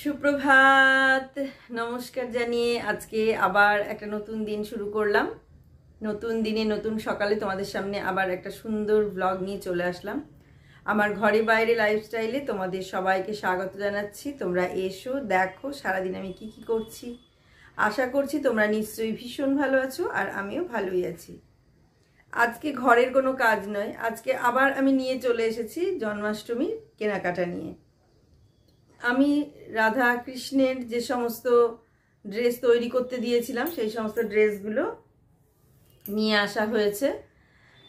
সুপ্রভাত, নমস্কার জানিয়ে আজকে আবার একটা নতুন দিন শুরু করলাম। নতুন দিনে নতুন সকালে তোমাদের সামনে আবার একটা সুন্দর ব্লগ নিয়ে চলে আসলাম। আমার ঘরে বাইরে লাইফস্টাইলে তোমাদের সবাইকে স্বাগত জানাচ্ছি। তোমরা এসো, দেখো সারাদিন আমি কি কি করছি। আশা করছি তোমরা নিশ্চয়ই ভীষণ ভালো আছো, আর আমিও ভালোই আছি। আজকে ঘরের কোনো কাজ নয়, আজকে আবার আমি নিয়ে চলে এসেছি জন্মাষ্টমীর কেনাকাটা নিয়ে। আমি রাধা কৃষ্ণের যে সমস্ত ড্রেস তৈরি করতে দিয়েছিলাম সেই সমস্ত ড্রেসগুলো নিয়ে আসা হয়েছে।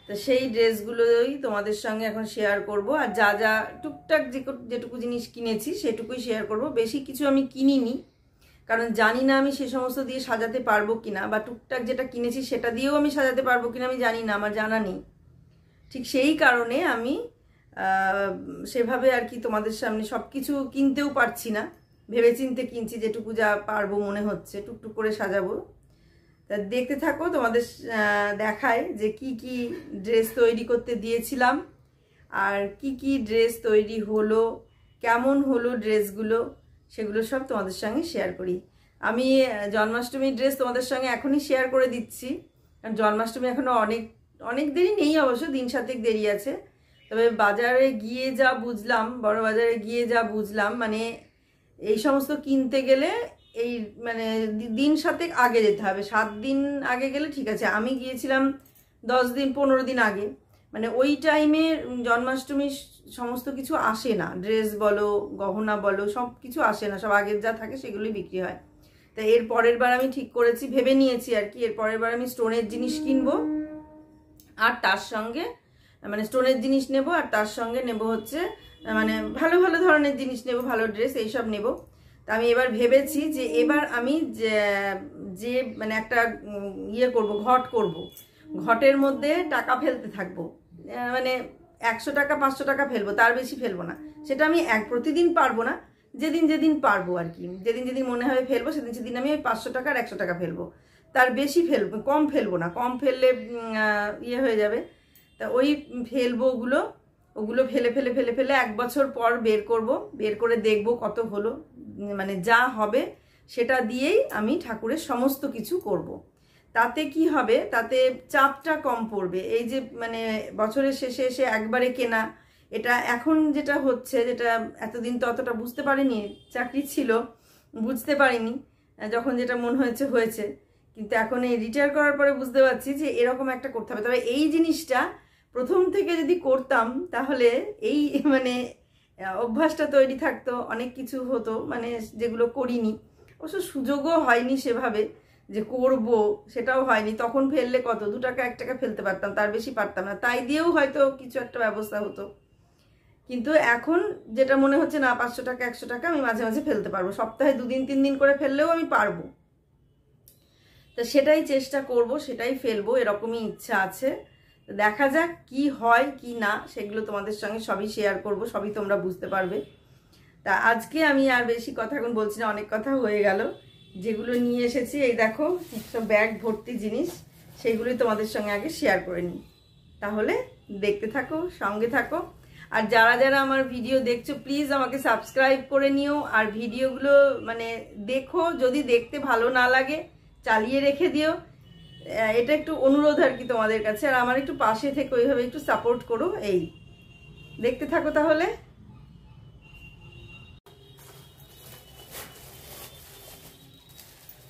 তো সেই ড্রেসগুলোই তোমাদের সঙ্গে এখন শেয়ার করব। আর যা যা টুকটাক যেটুকু জিনিস কিনেছি সেটুকুই শেয়ার করব। বেশি কিছু আমি কিনিনি, কারণ জানি না আমি সে সমস্ত দিয়ে সাজাতে পারবো কিনা, বা টুকটাক যেটা কিনেছি সেটা দিয়েও আমি সাজাতে পারবো কিনা আমি জানি না, আমার জানা নেই। ঠিক সেই কারণে আমি সেভাবে আর কি তোমাদের সামনে সব কিছু কিনতেও পারছি না, ভেবেচিন্তে কিনছি, যেটুকু যা পারবো মনে হচ্ছে টুকটুক করে সাজাবো। তা দেখতে থাকো, তোমাদের দেখায় যে কি কি ড্রেস তৈরি করতে দিয়েছিলাম আর কি কি ড্রেস তৈরি হলো, কেমন হলো ড্রেসগুলো, সেগুলো সব তোমাদের সঙ্গে শেয়ার করি। আমি জন্মাষ্টমীর ড্রেস তোমাদের সঙ্গে এখনই শেয়ার করে দিচ্ছি, কারণ জন্মাষ্টমী এখনও অনেক দেরি নেই, অবশ্য দিন সাতেক দেরি আছে। তবে বাজারে গিয়ে যা বুঝলাম, বড় বাজারে গিয়ে যা বুঝলাম, মানে এই সমস্ত কিনতে গেলে এই মানে দিন সাতেক আগে যেতে হবে। 7 দিন আগে গেলে ঠিক আছে, আমি গিয়েছিলাম 10 দিন 15 দিন আগে। মানে ওই টাইমে জন্মাষ্টমীর সমস্ত কিছু আসে না, ড্রেস বলো গহনা বলো সব কিছু আসে না, সব আগের যা থাকে সেগুলোই বিক্রি হয়। তা এর পরের বার আমি ঠিক করেছি, ভেবে নিয়েছি আর কি, এর পরের বার আমি স্টোনের জিনিস কিনবো, আর তার সঙ্গে মানে স্টোনের জিনিস নেব, আর তার সঙ্গে নেব হচ্ছে মানে ভালো ভালো ধরনের জিনিস নেব, ভালো ড্রেস এইসব নেব। তা আমি এবার ভেবেছি যে এবার আমি যে মানে একটা ইয়ে করব, ঘট করব, ঘটের মধ্যে টাকা ফেলতে থাকবো। মানে 100 টাকা 500 টাকা ফেলবো, তার বেশি ফেলবো না। সেটা আমি প্রতিদিন পারবো না, যেদিন যেদিন পারবো আর কি, যেদিন যেদিন মনে হবে ফেলবো সেদিন আমি ওই 500 টাকা আর 100 টাকা ফেলবো, তার বেশি ফেলবো, কম ফেলবো না। কম ফেললে ইয়ে হয়ে যাবে। তা ওই ফেলবো ওগুলো ফেলে ফেলে ফেলে ফেলে 1 বছর পর বের করব, বের করে দেখব কত হলো, মানে যা হবে সেটা দিয়েই আমি ঠাকুরের সমস্ত কিছু করব। তাতে কি হবে, তাতে চাপটা কম পড়বে। এই যে মানে বছরের শেষে এসে একবারে কেনা, এটা এখন যেটা হচ্ছে, যেটা এতদিন তো অতটা বুঝতে পারিনি, চাকরি ছিল বুঝতে পারিনি, যখন যেটা মন হয়েছে হয়েছে, কিন্তু এখন এই রিটায়ার করার পরে বুঝতে পারছি যে এরকম একটা করতে হবে। তবে এই জিনিসটা প্রথম থেকে যদি করতাম তাহলে এই মানে অভ্যাসটা তৈরি থাকতো, অনেক কিছু হতো মানে যেগুলো করিনি। অবশ্য সুযোগও হয়নি সেভাবে যে করব, সেটাও হয়নি। তখন ফেললে কত 2 টাকা 1 টাকা ফেলতে পারতাম, তার বেশি পারতাম না, তাই দিয়েও হয়তো কিছু একটা ব্যবস্থা হতো। কিন্তু এখন যেটা মনে হচ্ছে না, 500 টাকা 100 টাকা আমি মাঝে মাঝে ফেলতে পারবো, সপ্তাহে 2 দিন 3 দিন করে ফেললেও আমি পারবো। তো সেটাই চেষ্টা করব, সেটাই ফেলবো, এরকমই ইচ্ছা আছে। দেখা যাক কি হয় কি না, সেগুলো তোমাদের সঙ্গে সবই শেয়ার করব, সবই তোমরা বুঝতে পারবে। তা আজকে আমি আর বেশি কথা এখন বলছি না, অনেক কথা হয়ে গেল। যেগুলো নিয়ে এসেছি এই দেখো, সব ব্যাগ ভর্তি জিনিস, সেইগুলোই তোমাদের সঙ্গে আগে শেয়ার করে নিই। তাহলে দেখতে থাকো, সঙ্গে থাকো। আর যারা যারা আমার ভিডিও দেখছো প্লিজ আমাকে সাবস্ক্রাইব করে নিও, আর ভিডিওগুলো মানে দেখো, যদি দেখতে ভালো না লাগে চালিয়ে রেখে দিও। এটা একটু অনুরোধ আর কি তোমাদের কাছে, আর আমার একটু পাশে থেকে ওইভাবে একটু সাপোর্ট করো। এই দেখতে থাকো তাহলে।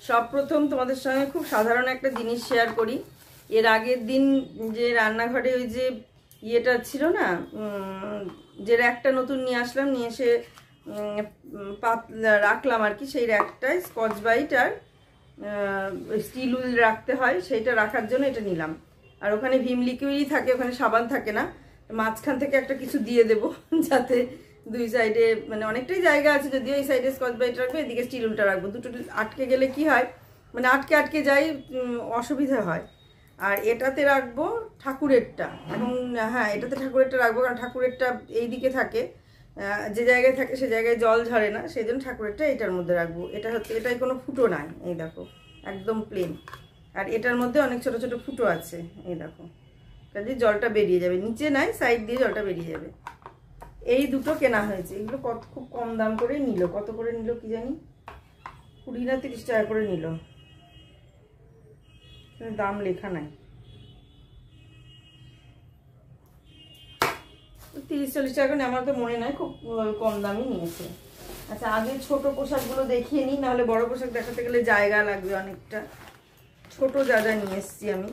সব প্রথম তোমাদের সঙ্গে খুব সাধারণ একটা জিনিস শেয়ার করি। এর আগের দিন যে রান্নাঘরে ওই যে ইয়েটা ছিল না, যে র্যাকটা নতুন নিয়ে আসলাম, নিয়ে এসে রাখলাম আর কি, সেই র্যাকটায় স্কচ ব্রাইট আর স্টিল উইল রাখতে হয়, সেইটা রাখার জন্য এটা নিলাম। আর ওখানে ভিম লিকুইডই থাকে, ওখানে সাবান থাকে না। মাঝখান থেকে একটা কিছু দিয়ে দেবো যাতে দুই সাইডে মানে অনেকটাই জায়গা আছে, যদিও এই সাইডে স্কচ ব্রাইট রাখবো, এদিকে স্টিল উইলটা রাখবো। দুটো আটকে গেলে কি হয়, মানে আটকে যাই, অসুবিধা হয়। আর এটাতে রাখবো ঠাকুরেরটা, এবং হ্যাঁ এটাতে ঠাকুরেরটা রাখবো, কারণ ঠাকুরেরটা এই দিকে থাকে, যে জায়গায় থাকে সে জায়গায় জল ঝরে না, সেই জন্য ঠাকুরেরটা এটার মধ্যে রাখবো। এটা হচ্ছে, এটাই কোনো ফুটো নাই, এই দেখো একদম প্লেন। আর এটার মধ্যে অনেক ছোট ছোট ফুটো আছে, এই দেখো, কাজে জলটা বেরিয়ে যাবে, নিচে নাই সাইড দিয়ে জলটা বেরিয়ে যাবে। এই দুটো কেনা হয়েছে। এগুলো খুব কম দাম করে নিল। কত করে নিল কি জানি, 20 না 30 টাকা করে নিল, দাম লেখা নাই। 30-40 টাকা করে, আমার তো মনে নাই, খুব কম দামই নিয়েছে। আচ্ছা, আগে ছোট পোশাকগুলো দেখিয়ে নিই, নাহলে বড় পোশাক দেখাতে গেলে জায়গা লাগবে অনেকটা। ছোট যা যা নিয়ে এসছি আমি,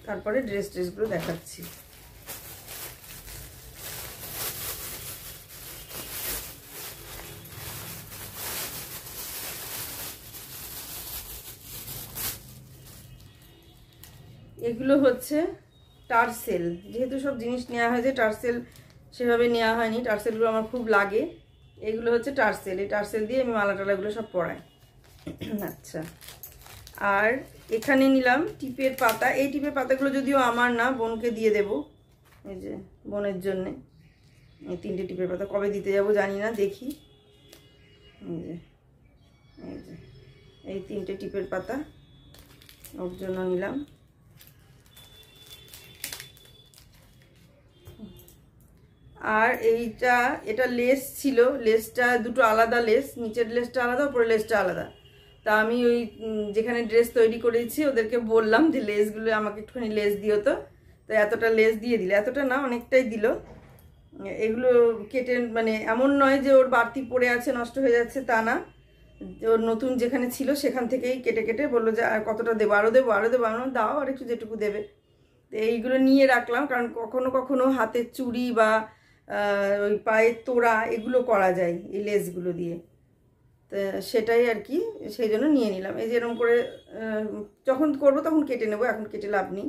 তারপরে ড্রেসগুলো দেখাচ্ছি। এগুলো হচ্ছে টার্সেল। যেহেতু সব জিনিস নেওয়া হয়েছে, টার্সেল সেভাবে নেওয়া হয়নি। টার্সেলগুলো আমার খুব লাগে। এগুলো হচ্ছে টার্সেল। এই টার্সেল দিয়ে আমি মালা টালাগুলো সব পরাই। আচ্ছা, আর এখানে নিলাম টিপের পাতা। এই টিপের পাতাগুলো যদিও আমার না, বোনকে দিয়ে দেব। এই যে বোনের জন্যে এই 3টে টিপের পাতা। কবে দিতে যাব জানি না, দেখি। এই 3টে টিপের পাতা ওর জন্য নিলাম। আর এটা লেস ছিল। লেসটা দুটো আলাদা লেস, নিচের লেসটা আলাদা, উপরের লেসটা আলাদা। তা আমি ওই যেখানে ড্রেস তৈরি করেছি ওদেরকে বললাম যে লেসগুলো আমাকে একটুখানি লেস দিও। তো এতটা লেস দিয়ে দিল। এতটা না, অনেকটাই দিল। এগুলো কেটে, মানে এমন নয় যে ওর বাড়তি পড়ে আছে নষ্ট হয়ে যাচ্ছে, তা না। ওর নতুন যেখানে ছিল সেখান থেকেই কেটে কেটে বললো যে আর কতটা দেবো, আরও দেবো, আরও দেবো। আমরা দাও আর একটু, যেটুকু দেবে। তো এইগুলো নিয়ে রাখলাম, কারণ কখনো কখনো হাতের চুড়ি বা ওই পায়ের তোড়া এগুলো করা যায় এই লেসগুলো দিয়ে। তো সেটাই আর কি, সেই জন্য নিয়ে নিলাম। এই যে এরকম করে যখন করবো তখন কেটে নেবো, এখন কেটে লাভ নেই।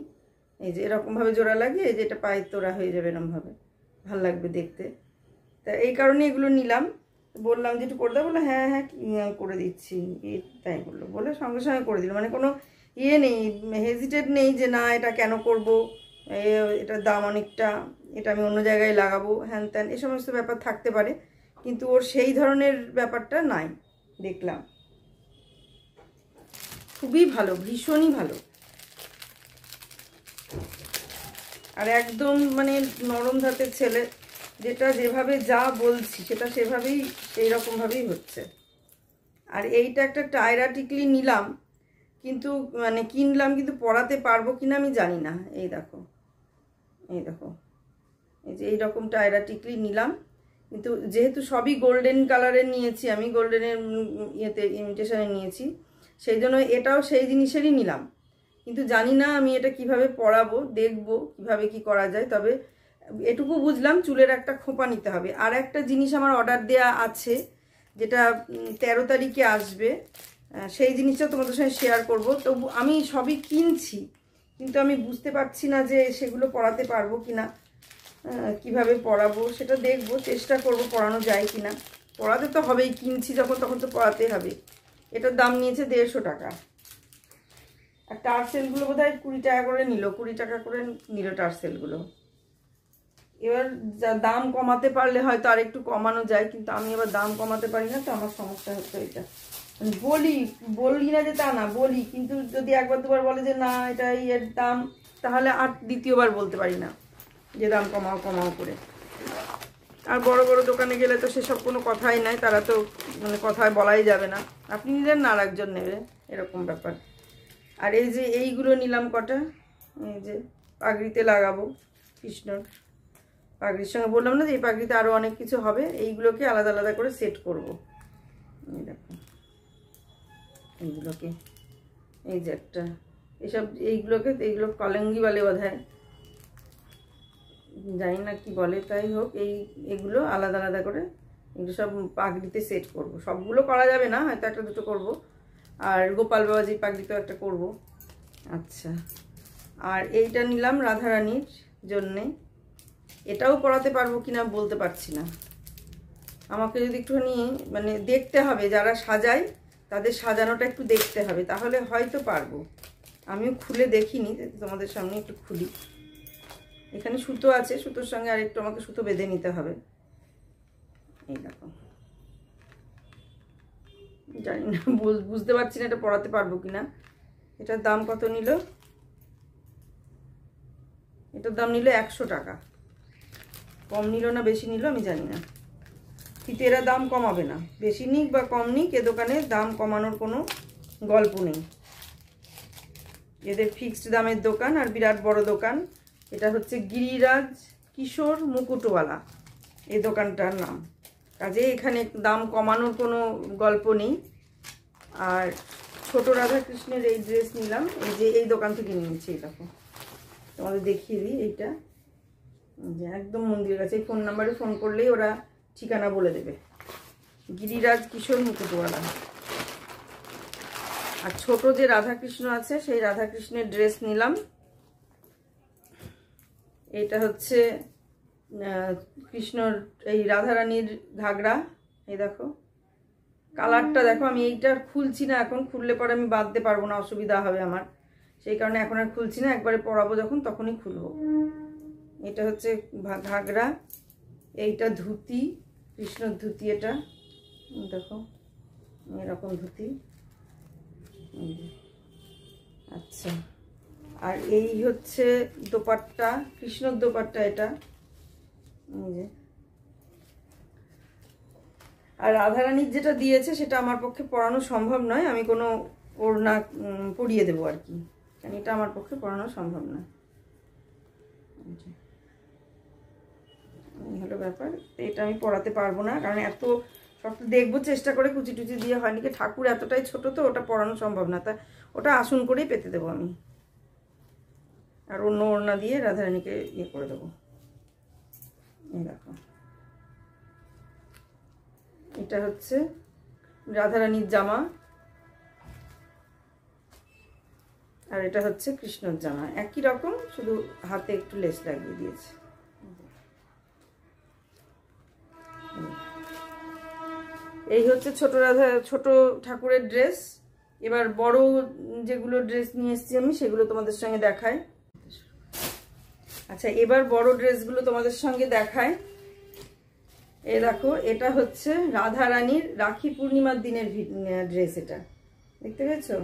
এই যে এরকমভাবে জোড়া লাগিয়ে এই যে এটা পায়ের তোড়া হয়ে যাবে, এরকমভাবে ভাল লাগবে দেখতে। তা এই কারণে এগুলো নিলাম। বললাম যে একটু করে দাও, বলে হ্যাঁ হ্যাঁ করে দিচ্ছি, তাই বললো। বলে সঙ্গে সঙ্গে করে দিল। মানে কোনো নেই, হেজিটেট নেই যে না এটা কেন করব, এটার দাম অনেকটা, এটা আমি অন্য জায়গায় লাগাবো, হ্যান ত্যান এই সমস্ত ব্যাপার থাকতে পারে। কিন্তু ওর সেই ধরনের ব্যাপারটা নাই, দেখলাম। খুবই ভালো, ভীষণই ভালো। আর একদম মানে নরম ধাতের ছেলে, যেটা যেভাবে যা বলছি সেটা সেভাবেই সেই রকমভাবেই হচ্ছে। আর এইটা একটা টায়রা টিকলি নিলাম, কিন্তু মানে কিনলাম, কিন্তু পরাতে পারবো কিনা আমি জানি না। এই দেখো, এই দেখো, এই যে এইরকম টায়রা টিকলি নিলাম। কিন্তু যেহেতু সবই গোল্ডেন কালারের নিয়েছি আমি, গোল্ডেনের ইয়েতে ইমিটেশনে নিয়েছি, সেই জন্য এটাও সেই জিনিসেরই নিলাম। কিন্তু জানি না আমি এটা কিভাবে পরাবো, দেখবো কিভাবে কি করা যায়। তবে এটুকু বুঝলাম, চুলের একটা খোঁপা নিতে হবে। আর একটা জিনিস আমার অর্ডার দেয়া আছে, যেটা 13 তারিখে আসবে। সেই জিনিসটা তোমাদের সঙ্গে শেয়ার করবো। তবু আমি সবই কিনছি, কিন্তু আমি বুঝতে পারছি না যে সেগুলো পরাতে পারবো কিনা, কিভাবে পরাবো সেটা দেখবো, চেষ্টা করব পরানো যায় কিনা। পরাতে তো হবেই, কিনছি যখন তখন তো পরাতে হবে। এটার দাম নিয়েছে 150 টাকা। আর টার্সেলগুলো বোধ হয় 20 টাকা করে নিল, 20 টাকা করে নিল টার্সেলগুলো। এবার দাম কমাতে পারলে হয়তো আর একটু কমানো যায়, কিন্তু আমি এবার দাম কমাতে পারি না, তো আমার সমস্যা হচ্ছে এটা। বলি না যে তা না, বলি, কিন্তু যদি একবার দুবার বলে যে না এটা এর দাম, তাহলে আর দ্বিতীয়বার বলতে পারি না যে দাম কমাও কমাও করে। আর বড় বড় দোকানে গেলে তো সেসব কোনো কথাই নাই, তারা তো মানে কথায় বলাই যাবে না, আপনি নিলেন না আর একজন নেবে, এরকম ব্যাপার। আর এই যে এইগুলো নিলাম কটা, এই যে পাগড়িতে লাগাবো, কৃষ্ণর পাগড়ির সঙ্গে বললাম না যে এই পাগড়িতে আরও অনেক কিছু হবে, এইগুলোকে আলাদা আলাদা করে সেট করব। এই দেখো এইগুলোকে, এই যে একটা, এইগুলো কলঙ্গি বলে বোধহয়, জানি না কি বলে, তাই হোক। এগুলো আলাদা আলাদা করে এগুলো সব পাগড়িতে সেট করব। সবগুলো করা যাবে না, হয়তো একটা দুটো করব। আর গোপাল বাবাজির পাগড়িতেও একটা করব। আচ্ছা, আর এইটা নিলাম রাধারানীর জন্যে। এটাও পরাতে পারবো কিনা বলতে পারছি না। আমাকে যদি একটুখানি মানে দেখতে হবে, যারা সাজায় তাদের সাজানোটা একটু দেখতে হবে, তাহলে হয়তো পারবো। আমিও খুলে দেখিনি, তোমাদের সামনে একটু খুলি। এখানে সুতো আছে, সুতোর সঙ্গে আরেকটু আমাকে সুতো বেঁধে নিতে হবে। এই দেখো, জানি না, বুঝতে পারছি না এটা পরাতে পারবো কিনা। এটার দাম কত নিল? এটার দাম নিল 100 টাকা, কম নিল না বেশি নিল আমি জানি না, কিন্তু এরা দাম কমাবে না, বেশি নিক বা কম নিক এ দোকানে দাম কমানোর কোনো গল্প নেই, এদের ফিক্সড দামের দোকান আর বিরাট বড় দোকান। এটা হচ্ছে গিরিরাজ কিশোর মুকুটওয়ালা এই দোকানটার নাম, কাজে এখানে দাম কমানোর কোনো গল্প নেই। আর ছোট রাধাকৃষ্ণের এই ড্রেস নিলাম, এই যে এই দোকান থেকে নিয়েছি, এই দেখো তোমাদের দেখিয়ে দিই, এইটা যে একদম মন্দিরের কাছে, এই ফোন নাম্বারে ফোন করলেই ওরা ঠিকানা বলে দেবে, গিরিরাজ কিশোর মুকুটওয়ালা। আর ছোট যে রাধাকৃষ্ণ আছে সেই রাধাকৃষ্ণের ড্রেস নিলাম, এটা হচ্ছে কৃষ্ণর এই রাধারানীর ঘাগরা, এই দেখো কালারটা দেখো, আমি এইটা খুলছি না, এখন খুললে পরে আমি বাঁধতে পারবো না, অসুবিধা হবে আমার, সেই কারণে এখন আর খুলছি না, একবারে পরাবো যখন তখনই খুলবো। এটা হচ্ছে ঘাগরা, এইটা ধুতি, কৃষ্ণর ধুতি, এটা দেখো এরকম ধুতি। আচ্ছা, আর এই হচ্ছে দোপাট্টা, কৃষ্ণর দোপাট্টা এটা, এই যে। আর রাধারানীর যেটা দিয়েছে সেটা আমার পক্ষে পরানো সম্ভব নয়, আমি কোনো ওড়না পরিয়ে দেবো আর কি, কারণ এটা আমার পক্ষে পরানো সম্ভব নয়, এই হলো ব্যাপার। এটা আমি পরাতে পারবো না, কারণ এত সব দেখবো চেষ্টা করে, কুচি টুচি দিয়ে হয়নি, কি ঠাকুর এতটাই ছোট তো ওটা পরানো সম্ভব না, তা ওটা আসন করেই পেতে দেবো আমি, আর অন্য ওড়না দিয়ে রাধারানীকে ইয়ে করে দেবো। এই দেখো এটা হচ্ছে রাধারানীর জামা, আর এটা হচ্ছে কৃষ্ণর জামা, একই রকম, শুধু হাতে একটু লেস লাগিয়ে দিয়েছে। এই হচ্ছে ছোট ঠাকুরের ড্রেস। এবার বড় যেগুলো ড্রেস নিয়ে এসেছি আমি সেগুলো তোমাদের সঙ্গে দেখাই। আচ্ছা, এবার বড় ড্রেসগুলো তোমাদের সঙ্গে দেখায়। এই দেখো, এটা হচ্ছে রাধারানীর রাখি পূর্ণিমার দিনের ড্রেস, এটা দেখতে পেয়েছো?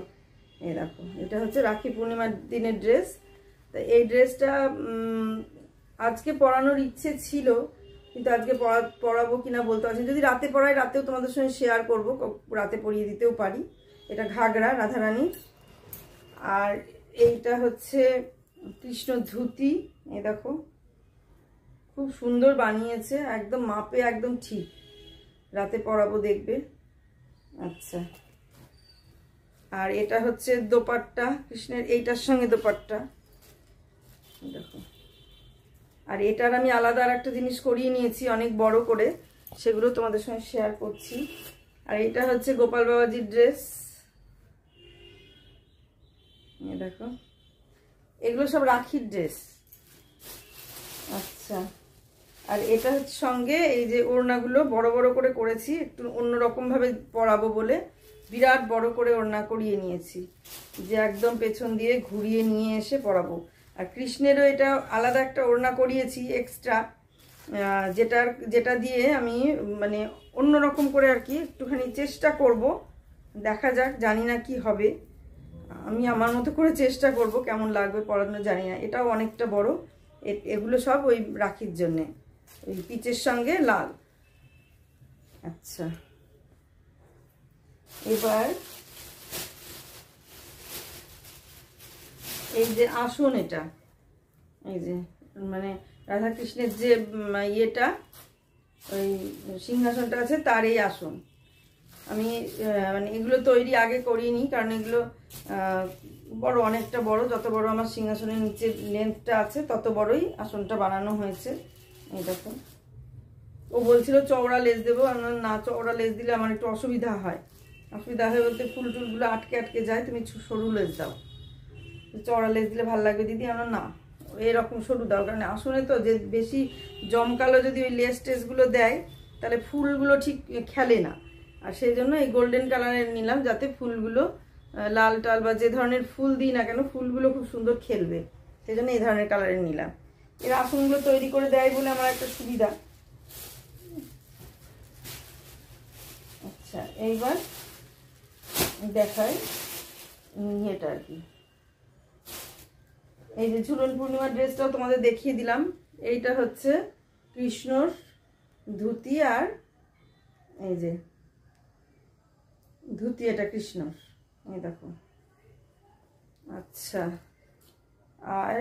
এই দেখো, এটা হচ্ছে রাখি পূর্ণিমার দিনের ড্রেস। তো এই ড্রেসটা আজকে পরানোর ইচ্ছে ছিল, কিন্তু আজকে পরাবো কিনা বলতে পারছি, যদি রাতে পরাই রাতেও তোমাদের সঙ্গে শেয়ার করবো, রাতে পরিয়ে দিতেও পারি। এটা ঘাগরা রাধারানী, আর এইটা হচ্ছে কৃষ্ণ ধুতি। এই দেখো খুব সুন্দর বানিয়েছে, একদম মাপে একদম ঠিক, রাতে পরাবো দেখবে। আচ্ছা, আর এটা হচ্ছে দোপাট্টা কৃষ্ণের, এইটার সঙ্গে দোপাট্টা দেখো। আর এটার আমি আলাদা আর একটা জিনিস করিয়ে নিয়েছি অনেক বড় করে, সেগুলো তোমাদের সঙ্গে শেয়ার করছি। আর এটা হচ্ছে গোপাল বাবাজির ড্রেস, দেখো এগুলো সব রাখির ড্রেস। আচ্ছা, আর এটা হচ্ছে সঙ্গে এই যে ওড়নাগুলো বড় বড় করে করেছি, একটু অন্যরকম ভাবে পরাবো বলে বিরাট বড় করে ওড়না করিয়ে নিয়েছি, যে একদম পেছন দিয়ে ঘুরিয়ে নিয়ে এসে পরাবো। আর কৃষ্ণেরও এটা আলাদা একটা ওড়না করিয়েছি এক্সট্রা, যেটা দিয়ে আমি মানে অন্যরকম করে আর কি একটুখানি চেষ্টা করব, দেখা যাক, জানি না কি হবে, আমি আমার মতো করে চেষ্টা করব, কেমন লাগবে পরানো জানি না। এটাও অনেকটা বড়, এগুলো সব ওই রাখির জন্যে, ওই পিচের সঙ্গে লাল। আচ্ছা, এবার এই যে আসন, এটা এই যে মানে রাধাকৃষ্ণের যে ইয়েটা, ওই সিংহাসনটা আছে তার এই আসন। আমি মানে এগুলো তৈরি আগে করিনি, কারণ এগুলো বড়, অনেকটা বড়, যত বড় আমার সিংহাসনের নিচে লেন্থটা আছে তত বড়ই আসনটা বানানো হয়েছে। এই দেখো, ও বলছিল চওড়া লেস দেবো, আমার না, চওড়া লেস দিলে আমার একটু অসুবিধা হয় বলতে ফুল টুলগুলো আটকে যায়, তুমি সরু লেস দাও, চওড়া লেস দিলে ভালো লাগবে দিদি। আমার না, এরকম সরু দাও, কারণ আসনে তো যে বেশি জমকালো যদি ওই লেস টেসগুলো দেয় তাহলে ফুলগুলো ঠিক খেলে না, আর সেই জন্য এই গোল্ডেন কালারের নিলাম, যাতে ফুলগুলো লাল টাল বা যে ধরনের ফুল দিই না কেন ফুলগুলো খুব সুন্দর খেলবে, সেই জন্য এই ধরনের কালারের নিলাম। এর আসনগুলো তৈরি করে দেয় বলে আমার একটা সুবিধা। আচ্ছা, এইবার দেখাই এটা আর কি, এই যে ঝুলন পূর্ণিমার ড্রেসটাও তোমাদের দেখিয়ে দিলাম। এইটা হচ্ছে কৃষ্ণর ধুতি, আর এই যে ধুতি, এটা কৃষ্ণর, এই দেখো। আচ্ছা, আর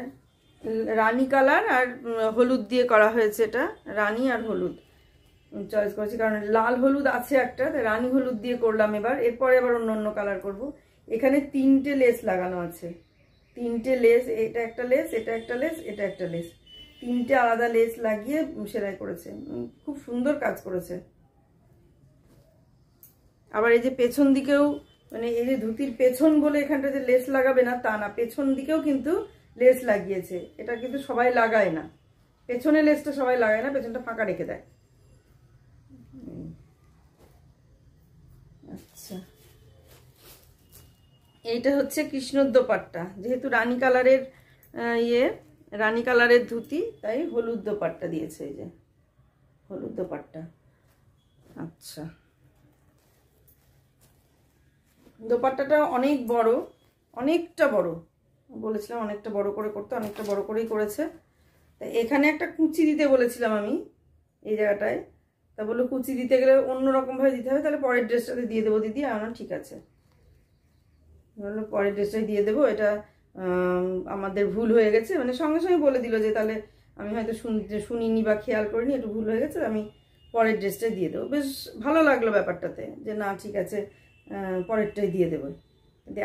রানী কালার আর হলুদ দিয়ে করা হয়েছে, এটা রানী আর হলুদ চয়েস করেছি, কারণ লাল হলুদ আছে একটা, রানী হলুদ দিয়ে করলাম এবার। এরপরে আবার অন্য অন্য কালার করব। এখানে 3টে লেস লাগানো আছে, 3টে লেস, এটা একটা লেস, এটা একটা লেস, এটা একটা লেস, 3টে আলাদা লেস লাগিয়ে সেলাই করেছে, খুব সুন্দর কাজ করেছে। আবার এই যে পেছন দিকেও, মানে এই যে ধুতির পেছন বলে এখানটা যে লেস লাগাবে না তা না, পেছন দিকেও কিন্তু লেস লাগিয়েছে। এটা কিন্তু সবাই লাগায় না, পেছনে লেসটা সবাই লাগায় না, পেছনটা ফাঁকা রেখে দেয়। আচ্ছা, এইটা হচ্ছে কৃষ্ণর দোপাট্টা, যেহেতু রানী কালারের রানী কালারের ধুতি, তাই হলুদ দোপাট্টা দিয়েছে, এই যে হলুদ দোপাট্টা। আচ্ছা, দোপাট্টাটা অনেক বড়, অনেকটা বড়, বলেছিলাম অনেকটা বড় করে করতে, অনেকটা বড় করেই করেছে। এখানে একটা কুচি দিতে বলেছিলাম আমি এই জায়গাটায়, তা বললো কুচি দিতে গেলে অন্যরকমভাবে দিতে হবে, তাহলে পরের ড্রেসটাতে দিয়ে দেবো দিদি। আমার ঠিক আছে, বললো পরের ড্রেসটাই দিয়ে দেবো, এটা আমাদের ভুল হয়ে গেছে, মানে সঙ্গে সঙ্গে বলে দিল যে তাহলে আমি হয়তো শুনিনি বা খেয়াল করিনি, একটু ভুল হয়ে গেছে, আমি পরের ড্রেসটাই দিয়ে দেবো। বেশ ভালো লাগলো ব্যাপারটাতে, যে না ঠিক আছে পরেরটাই দিয়ে দেবো। কিন্তু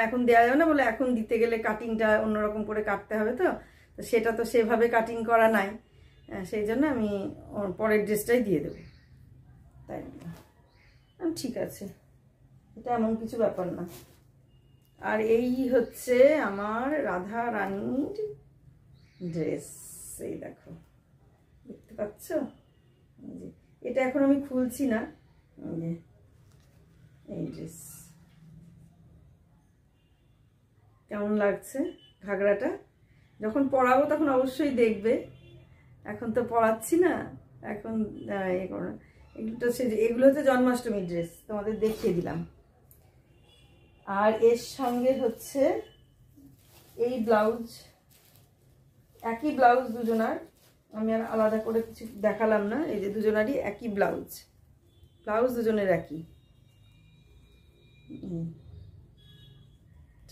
এখন দেওয়া যাবে না, বলে এখন দিতে গেলে কাটিংটা অন্যরকম করে কাটতে হবে, তো সেটা তো সেভাবে কাটিং করা নাই, সেই জন্য আমি পরের ড্রেসটাই দিয়ে দেবো। তাই ঠিক আছে, এটা এমন কিছু ব্যাপার না। আর এই হচ্ছে আমার রাধা রানীর ড্রেস, এই দেখো, দেখতে পাচ্ছ? এটা এখন আমি খুলছি না, এই ড্রেস কেমন লাগছে ঘাগরাটা, যখন পরাবো তখন অবশ্যই দেখবে, এখন তো পরাচ্ছি না, এখন এগুলো হচ্ছে জন্মাষ্টমীর ড্রেস, তোমাদের দেখিয়ে দিলাম। আর এর সঙ্গে হচ্ছে এই ব্লাউজ, একই ব্লাউজ দুজনার, আমি আর আলাদা করে কিছু দেখালাম না, এই যে দুজনারই একই ব্লাউজ, ব্লাউজ দুজনের একই,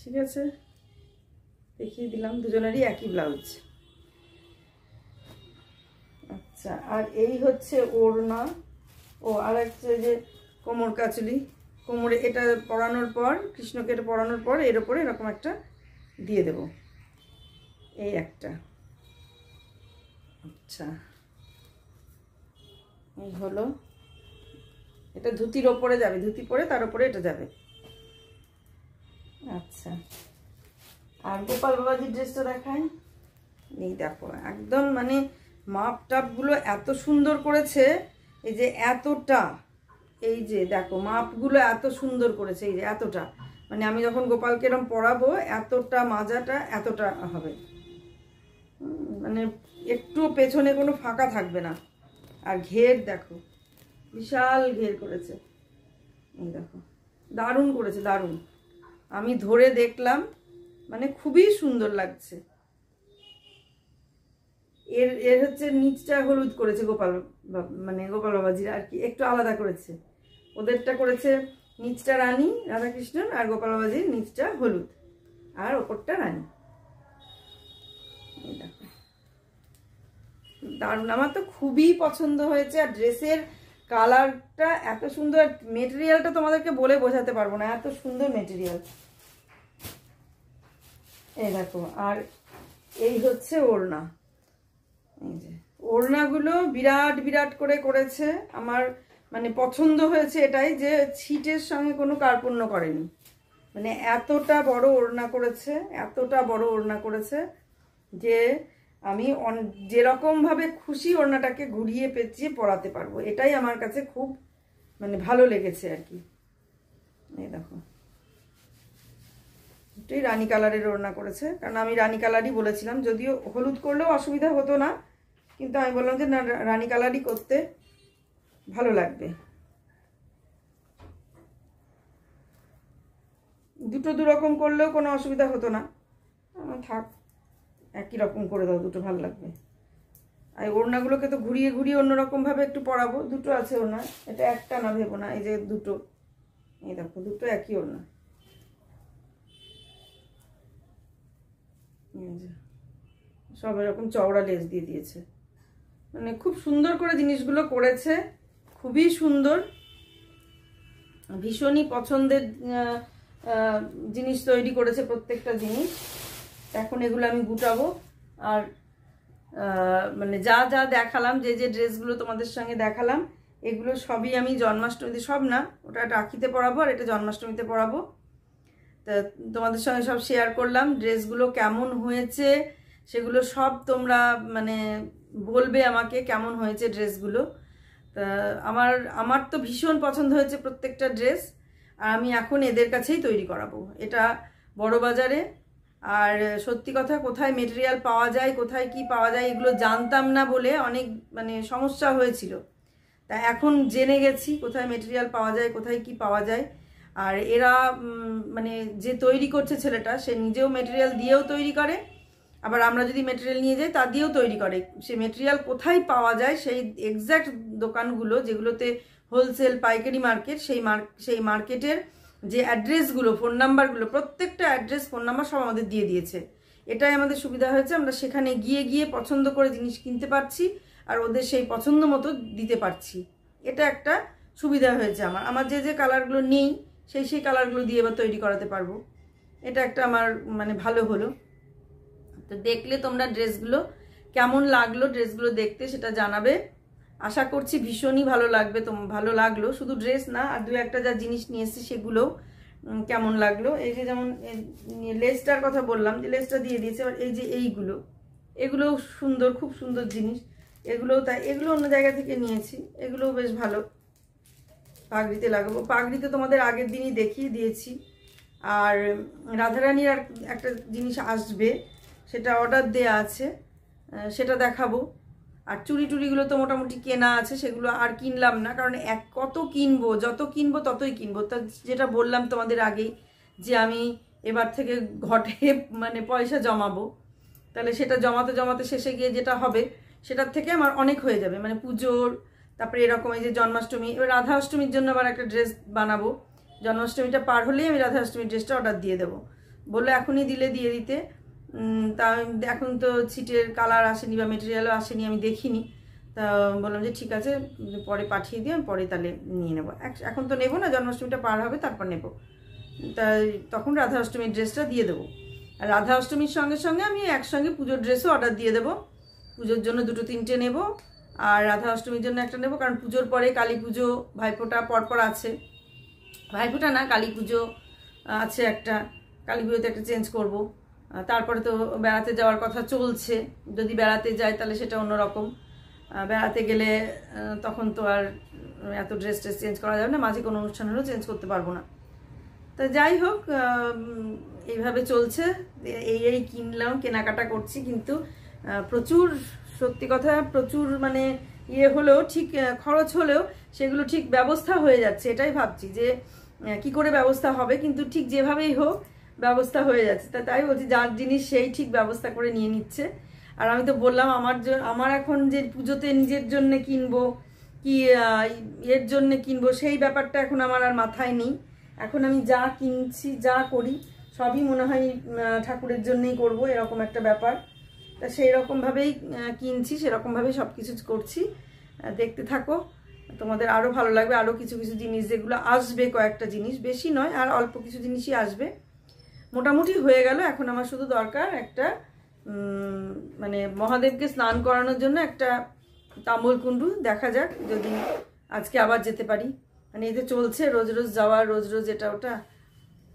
ঠিক আছে, দেখিয়ে দিলাম, দুজনেরই একই ব্লাউজ। আচ্ছা, আর এই হচ্ছে ওড়না, আর একটা যে কোমর কাচুলি, কোমরে এটা পরানোর পর, কৃষ্ণকে এটা পরানোর পর এর ওপরে এরকম একটা দিয়ে দেব, এই একটা। আচ্ছা, এই হলো, এটা ধুতির ওপরে যাবে, ধুতি পরে তার উপরে এটা যাবে। আচ্ছা, আর গোপাল বাবাজির ড্রেসটা দেখায়, এই দেখো একদম মানে মাপ টাপগুলো এত সুন্দর করেছে, এই যে এতটা, এই যে দেখো মাপগুলো এত সুন্দর করেছে, এই যে এতটা, মানে আমি যখন গোপালকে এরকম পরাবো এতটা মাজাটা এতটা হবে, মানে একটু পেছনে কোনো ফাঁকা থাকবে না। আর ঘের দেখো, বিশাল ঘের করেছে, এই দেখো দারুণ করেছে, দারুণ, আমি ধরে দেখলাম, মানে খুবই সুন্দর লাগছে। এর হচ্ছে নিচটা হলুদ করেছে গোপাল বাবাজির, আর কি একটু আলাদা করেছে, ওদেরটা করেছে নিচটা রানী রাধাকৃষ্ণন, আর গোপাল বাবাজির নিচটা হলুদ আর ওপরটা রানী। দেখো দারুণ, আমার তো খুবই পছন্দ হয়েছে। আর ড্রেসের কালারটা এত সুন্দর, মেটেরিয়ালটা তোমাদেরকে বলে বোঝাতে পারবো না, এত সুন্দর মেটেরিয়াল। এই দেখো, আর এই হচ্ছে ওড়না, এই যে ওড়নাগুলো বিরাট বিরাট করে করেছে, আমার মানে পছন্দ হয়েছে এটাই যে ছিটের সঙ্গে কোনো কার্পণ্য করেনি, মানে এতটা বড় ওড়না করেছে, এতটা বড় ওড়না করেছে যে আমি যেরকমভাবে খুশি ওড়নাটাকে ঘুরিয়ে পেঁচিয়ে পরাতে পারবো, এটাই আমার কাছে খুব মানে ভালো লেগেছে আর কি। এই দেখো, এটাই রানী কালারের ওড়না করেছে, কারণ আমি রানী কালারই বলেছিলাম, যদিও হলুদ করলেও অসুবিধা হতো না, কিন্তু আমি বললাম যে না, রানী কালারই করতে ভালো লাগবে। দুটো দুরকম করলেও কোনো অসুবিধা হতো না, থাক একই রকম করে দাও, দুটো ভালো লাগবে। আর ওড়নাগুলোকে তো ঘুরিয়ে ঘুরিয়ে অন্যরকমভাবে একটু পরাবো। দুটো আছে ওড়না, এটা একটা না ভেবো না, এই যে দুটো, এই দেখো দুটো একই ওড়না। সব এরকম চওড়া লেস দিয়ে দিয়েছে, মানে খুব সুন্দর করে জিনিসগুলো করেছে, খুবই সুন্দর, ভীষণই পছন্দের জিনিস তৈরি করেছে প্রত্যেকটা জিনিস। এখন এগুলো আমি গুটাবো। আর মানে যা যা দেখালাম, যে যে ড্রেসগুলো তোমাদের সঙ্গে দেখালাম, এগুলো সবই আমি জন্মাষ্টমীতে, সব না, ওটা রাখিতে পরাবো আর এটা জন্মাষ্টমীতে পরাবো। তা তোমাদের সঙ্গে সব শেয়ার করলাম। ড্রেসগুলো কেমন হয়েছে সেগুলো সব তোমরা মানে বলবে আমাকে কেমন হয়েছে ড্রেসগুলো। তা আমার তো ভীষণ পছন্দ হয়েছে প্রত্যেকটা ড্রেস। আর আমি এখন এদের কাছেই তৈরি করাবো, এটা বড় বাজারে। আর সত্যি কথা, কোথায় মেটেরিয়াল পাওয়া যায়, কোথায় কি পাওয়া যায়, এগুলো জানতাম না বলে অনেক মানে সমস্যা হয়েছিল। তা এখন জেনে গেছি কোথায় মেটেরিয়াল পাওয়া যায়, কোথায় কি পাওয়া যায়। আর এরা মানে যে তৈরি করছে ছেলেটা, সে নিজেও মেটেরিয়াল দিয়েও তৈরি করে, আবার আমরা যদি মেটেরিয়াল নিয়ে যাই তা দিয়েও তৈরি করে। সে মেটেরিয়াল কোথায় পাওয়া যায়, সেই এক্স্যাক্ট দোকানগুলো যেগুলোতে হোলসেল পাইকারি মার্কেট, সেই মার্কেটের যে অ্যাড্রেসগুলো, ফোন নাম্বারগুলো, প্রত্যেকটা অ্যাড্রেস ফোন নাম্বার সব আমাদের দিয়ে দিয়েছে। এটাই আমাদের সুবিধা হয়েছে, আমরা সেখানে গিয়ে গিয়ে পছন্দ করে জিনিস কিনতে পারছি আর ওদের সেই পছন্দ মতো দিতে পারছি। এটা একটা সুবিধা হয়েছে আমার যে যে কালারগুলো নেই সেই কালারগুলো দিয়ে এবার তৈরি করাতে পারবো। এটা একটা আমার মানে ভালো হলো। তো দেখলে তোমরা ড্রেসগুলো কেমন লাগলো, ড্রেসগুলো দেখতে সেটা জানাবে। আশা করছি ভীষণই ভালো লাগবে। ভালো লাগলো, শুধু ড্রেস না, আর দু একটা যা জিনিস নিয়ে এসেছি সেগুলোও কেমন লাগলো। এই যে যেমন লেসটার কথা বললাম, যে লেসটা দিয়ে দিয়েছে, এবার এই যে এগুলোও সুন্দর, খুব সুন্দর জিনিস। এগুলোও তাই, এগুলো অন্য জায়গা থেকে নিয়েছি, এগুলোও বেশ ভালো। পাগড়িতে লাগাবো, পাগড়িতে তোমাদের আগের দিনই দেখিয়ে দিয়েছি। আর রাধারানীর আর একটা জিনিস আসবে, সেটা অর্ডার দেয়া আছে, সেটা দেখাবো। আর চুড়ি টুড়িগুলো তো মোটামুটি কেনা আছে, সেগুলো আর কিনলাম না, কারণ কত কিনবো, যত কিনবো ততই কিনবো। তা যেটা বললাম তোমাদের আগেই, যে আমি এবার থেকে ঘটে মানে পয়সা জমাবো, তাহলে সেটা জমাতে জমাতে শেষে গিয়ে যেটা হবে সেটার থেকে আমার অনেক হয়ে যাবে। মানে পুজোর, তারপরে এরকম এই যে জন্মাষ্টমী, এবার রাধা অষ্টমীর জন্য আবার একটা ড্রেস বানাবো। জন্মাষ্টমীটা পার হলেই আমি রাধা অষ্টমীর ড্রেসটা অর্ডার দিয়ে দেবো, বললো এখনই দিলে দিয়ে দিতে। তা এখন তো ছিটের কালার আসেনি বা মেটেরিয়ালও আসেনি, আমি দেখিনি। তা বললাম যে ঠিক আছে, পরে পাঠিয়ে দিই, আমি পরে তাহলে নিয়ে নেবো। এখন তো নেবো না, জন্মাষ্টমীটা পার হবে তারপর নেবো। তাই তখন রাধা অষ্টমীর ড্রেসটা দিয়ে দেবো। আর রাধা অষ্টমীর সঙ্গে সঙ্গে আমি একসঙ্গে পুজোর ড্রেসও অর্ডার দিয়ে দেবো। পুজোর জন্য দুটো তিনটে নেব, আর রাধা অষ্টমীর জন্য একটা নেব, কারণ পুজোর পরে কালী পুজো, ভাইফোঁটা পরপর আছে। ভাইফোঁটা না, কালী পুজো আছে একটা, কালী পুজোতে একটা চেঞ্জ করব। তারপরে তো বেড়াতে যাওয়ার কথা চলছে, যদি বেড়াতে যায় তাহলে সেটা অন্যরকম। বেড়াতে গেলে তখন তো আর এত ড্রেস চেঞ্জ করা যাবে না, মাঝে কোনো অনুষ্ঠান হলেও চেঞ্জ করতে পারবো না। তা যাই হোক, এইভাবে চলছে। এই কিনলাম, কেনাকাটা করছি, কিন্তু প্রচুর, সত্যি কথা প্রচুর মানে হলেও ঠিক, খরচ হলেও সেগুলো ঠিক ব্যবস্থা হয়ে যাচ্ছে। এটাই ভাবছি যে কি করে ব্যবস্থা হবে, কিন্তু ঠিক যেভাবেই হোক ব্যবস্থা হয়ে যাচ্ছে। তাই বলছি, যার জিনিস সেই ঠিক ব্যবস্থা করে নিয়ে নিচ্ছে। আর আমি তো বললাম, আমার এখন যে পুজোতে নিজের জন্য কিনবো কি এর জন্য কিনবো, সেই ব্যাপারটা এখন আমার আর মাথায় নেই। এখন আমি যা কিনছি, যা করি, সবই মনে হয় ঠাকুরের জন্যই করব, এরকম একটা ব্যাপার। তা সেই রকমভাবেই কিনছি, সেরকমভাবেই সব কিছু করছি। দেখতে থাকো, তোমাদের আরও ভালো লাগবে। আরও কিছু কিছু জিনিস যেগুলো আসবে, কয়েকটা জিনিস, বেশি নয়, আর অল্প কিছু জিনিসই আসবে। মোটামুটি হয়ে গেল। এখন আমার শুধু দরকার একটা মানে মহাদেবকে স্নান করানোর জন্য একটা তাম্বুল কুণ্ডু। দেখা যাক যদি আজকে আবার যেতে পারি। মানে এতে চলছে রোজ রোজ যাওয়া, রোজ রোজ এটা ওটা,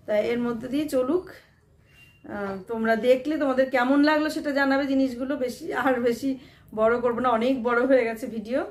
তাই এর মধ্যে দিয়ে চলুক। তোমরা দেখলে তোমাদের কেমন লাগলো সেটা জানাবে। জিনিসগুলো বেশি বড় করবো না, অনেক বড় হয়ে গেছে ভিডিও।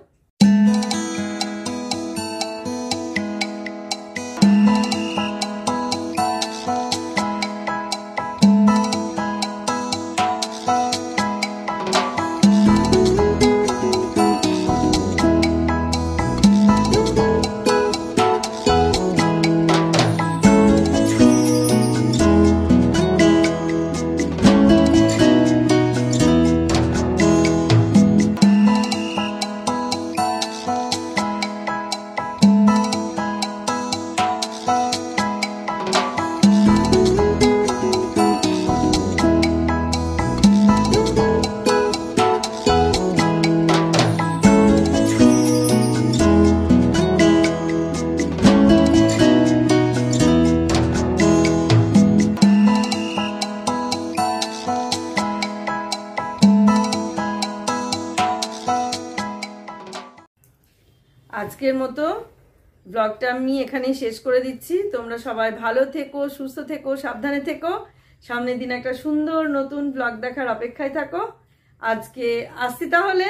আজকের মতো ব্লগটা আমি এখানেই শেষ করে দিচ্ছি। তোমরা সবাই ভালো থেকো, সুস্থ থেকো, সাবধানে থেকো। সামনের দিন একটা সুন্দর নতুন ব্লগ দেখার অপেক্ষায় থাকো। আজকে আসছি তাহলে।